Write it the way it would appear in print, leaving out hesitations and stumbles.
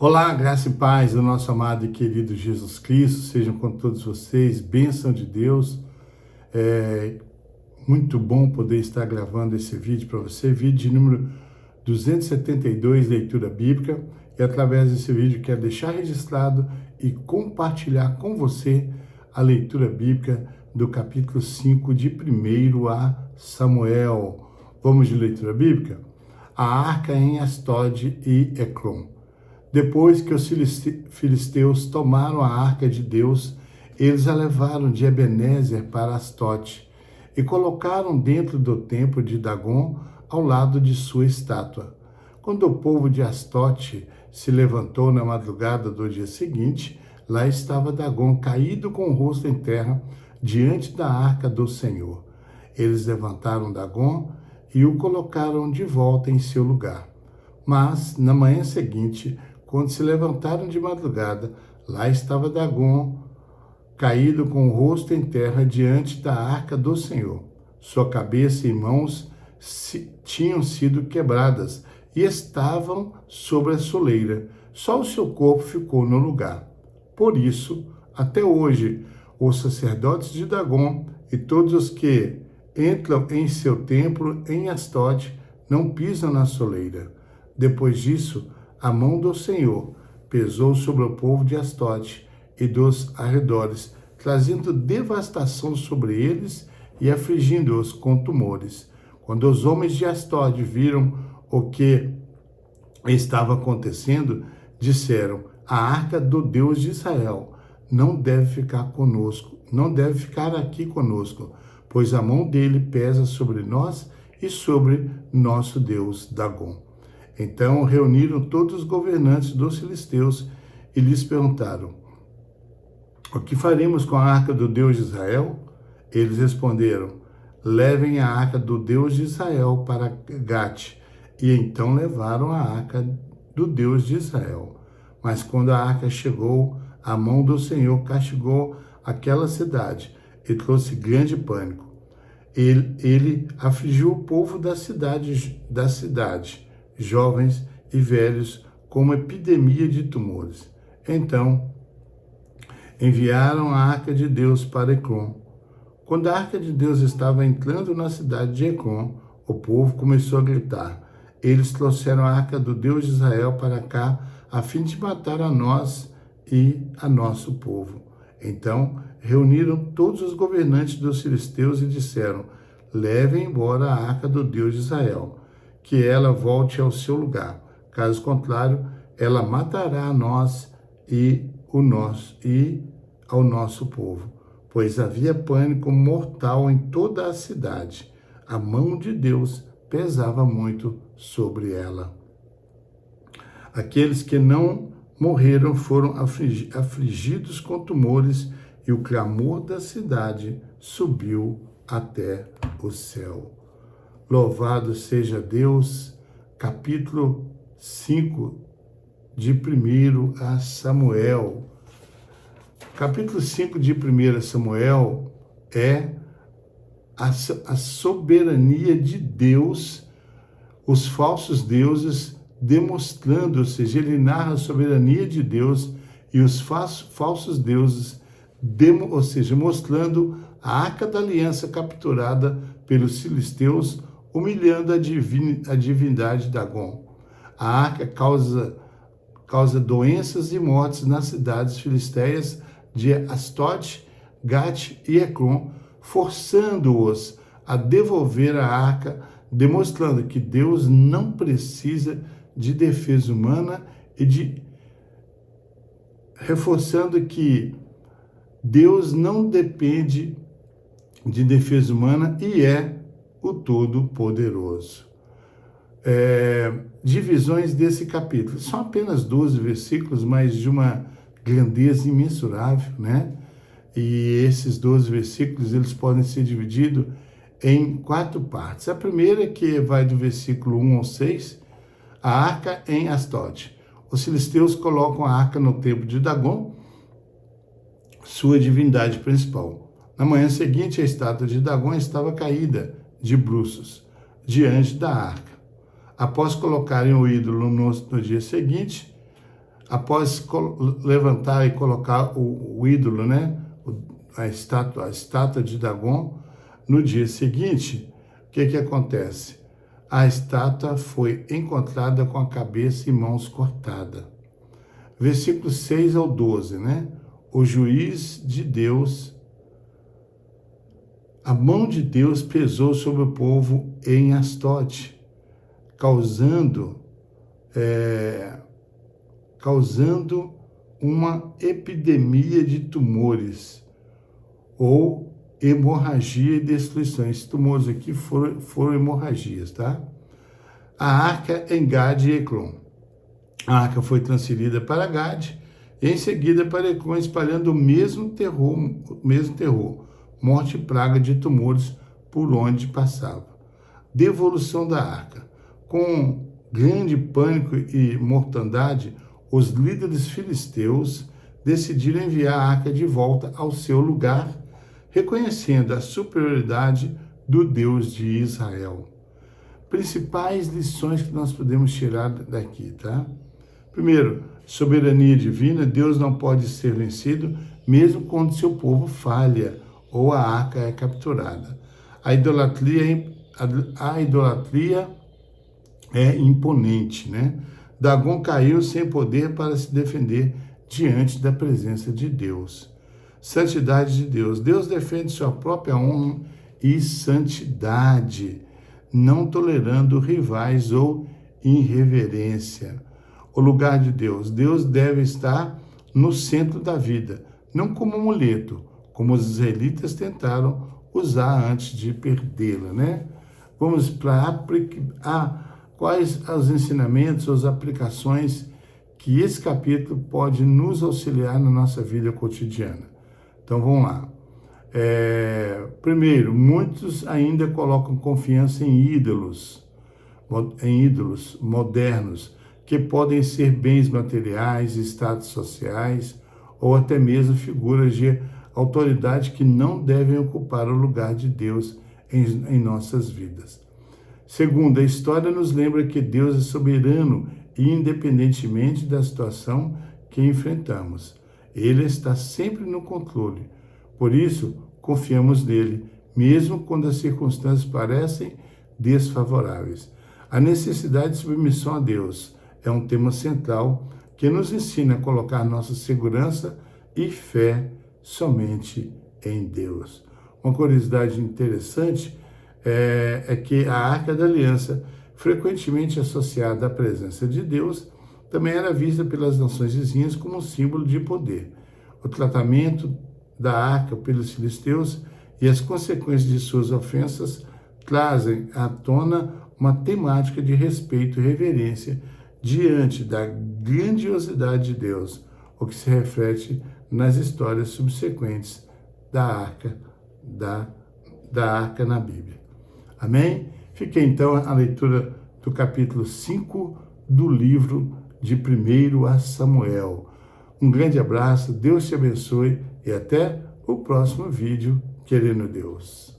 Olá, graça e paz do nosso amado e querido Jesus Cristo, sejam com todos vocês, bênção de Deus. É muito bom poder estar gravando esse vídeo para você, vídeo de número 272, leitura bíblica, e através desse vídeo quero deixar registrado e compartilhar com você a leitura bíblica do capítulo 5 de 1 a Samuel. Vamos de leitura bíblica? A arca em Astode e Ecrom. Depois que os filisteus tomaram a arca de Deus, eles a levaram de Ebenezer para Astote e colocaram dentro do templo de Dagon, ao lado de sua estátua. Quando o povo de Astote se levantou na madrugada do dia seguinte, lá estava Dagon caído com o rosto em terra diante da arca do Senhor. Eles levantaram Dagon e o colocaram de volta em seu lugar. Mas, na manhã seguinte, quando se levantaram de madrugada, lá estava Dagon, caído com o rosto em terra diante da arca do Senhor. Sua cabeça e mãos tinham sido quebradas e estavam sobre a soleira. Só o seu corpo ficou no lugar. Por isso, até hoje, os sacerdotes de Dagon e todos os que entram em seu templo em Astode não pisam na soleira. Depois disso, a mão do Senhor pesou sobre o povo de Astode e dos arredores, trazendo devastação sobre eles e afligindo-os com tumores. Quando os homens de Astode viram o que estava acontecendo, disseram: a arca do Deus de Israel não deve ficar conosco, não deve ficar aqui conosco, pois a mão dele pesa sobre nós e sobre nosso Deus Dagon. Então reuniram todos os governantes dos filisteus e lhes perguntaram: o que faremos com a arca do Deus de Israel? Eles responderam: levem a arca do Deus de Israel para Gate. E então levaram a arca do Deus de Israel. Mas quando a arca chegou, a mão do Senhor castigou aquela cidade e trouxe grande pânico. Ele afligiu o povo da cidade, jovens e velhos, com uma epidemia de tumores. Então, enviaram a arca de Deus para Ecrom. Quando a arca de Deus estava entrando na cidade de Ecrom, o povo começou a gritar: eles trouxeram a arca do Deus de Israel para cá, a fim de matar a nós e a nosso povo. Então, reuniram todos os governantes dos filisteus e disseram: levem embora a arca do Deus de Israel, que ela volte ao seu lugar. Caso contrário, ela matará a nós e ao nosso povo, pois havia pânico mortal em toda a cidade. A mão de Deus pesava muito sobre ela. Aqueles que não morreram foram afligidos com tumores, e o clamor da cidade subiu até o céu. Louvado seja Deus. Capítulo 5 de 1 a Samuel. Capítulo 5 de 1 a Samuel é a soberania de Deus, os falsos deuses demonstrando, ou seja, ele narra a soberania de Deus e os falsos deuses, ou seja, mostrando a arca da aliança capturada pelos filisteus, humilhando a divindade Dagon. A arca causa doenças e mortes nas cidades filisteias de Astode, Gate e Ecrom, forçando-os a devolver a arca, demonstrando que Deus não precisa de defesa humana reforçando que Deus não depende de defesa humana e é o Todo-Poderoso. Divisões desse capítulo. São apenas 12 versículos, mas de uma grandeza imensurável, né? E esses 12 versículos, eles podem ser divididos em 4 partes. A primeira, que vai do versículo 1 ao 6, a arca em Astode. Os filisteus colocam a arca no templo de Dagon, sua divindade principal. Na manhã seguinte, a estátua de Dagon estava caída de bruços diante da arca. Após colocarem o ídolo no dia seguinte, após levantar e colocar o ídolo, né? A estátua de Dagon, no dia seguinte, o que acontece? A estátua foi encontrada com a cabeça e mãos cortadas. Versículos 6 ao 12, né? O juiz de Deus, a mão de Deus pesou sobre o povo em Astote, causando uma epidemia de tumores ou hemorragia e destruição. Esses tumores aqui foram hemorragias, tá? A arca em Gade e Ecrom. A arca foi transferida para Gade e em seguida para Ecrom, espalhando o mesmo terror, morte e praga de tumores por onde passava. Devolução da arca. Com grande pânico e mortandade, os líderes filisteus decidiram enviar a arca de volta ao seu lugar, reconhecendo a superioridade do Deus de Israel. Principais lições que nós podemos tirar daqui, tá? Primeiro, soberania divina. Deus não pode ser vencido, mesmo quando seu povo falha ou a arca é capturada. A idolatria é imponente, né? Dagon caiu sem poder para se defender diante da presença de Deus. Santidade de Deus. Deus defende sua própria honra e santidade, não tolerando rivais ou irreverência. O lugar de Deus. Deus deve estar no centro da vida, não como amuleto, como os israelitas tentaram usar antes de perdê-la, né? Vamos para quais os ensinamentos, as aplicações que esse capítulo pode nos auxiliar na nossa vida cotidiana. Então vamos lá. Primeiro, muitos ainda colocam confiança em ídolos modernos, que podem ser bens materiais, status sociais ou até mesmo figuras de autoridade que não devem ocupar o lugar de Deus em nossas vidas. Segundo, a história nos lembra que Deus é soberano e independentemente da situação que enfrentamos. Ele está sempre no controle. Por isso, confiamos nele, mesmo quando as circunstâncias parecem desfavoráveis. A necessidade de submissão a Deus é um tema central que nos ensina a colocar nossa segurança e fé somente em Deus. Uma curiosidade interessante é que a Arca da Aliança, frequentemente associada à presença de Deus, também era vista pelas nações vizinhas como um símbolo de poder. O tratamento da arca pelos filisteus e as consequências de suas ofensas trazem à tona uma temática de respeito e reverência diante da grandiosidade de Deus, o que se reflete nas histórias subsequentes da arca na Bíblia. Amém? Fica então a leitura do capítulo 5 do livro de 1 Samuel. Um grande abraço, Deus te abençoe e até o próximo vídeo, querendo Deus.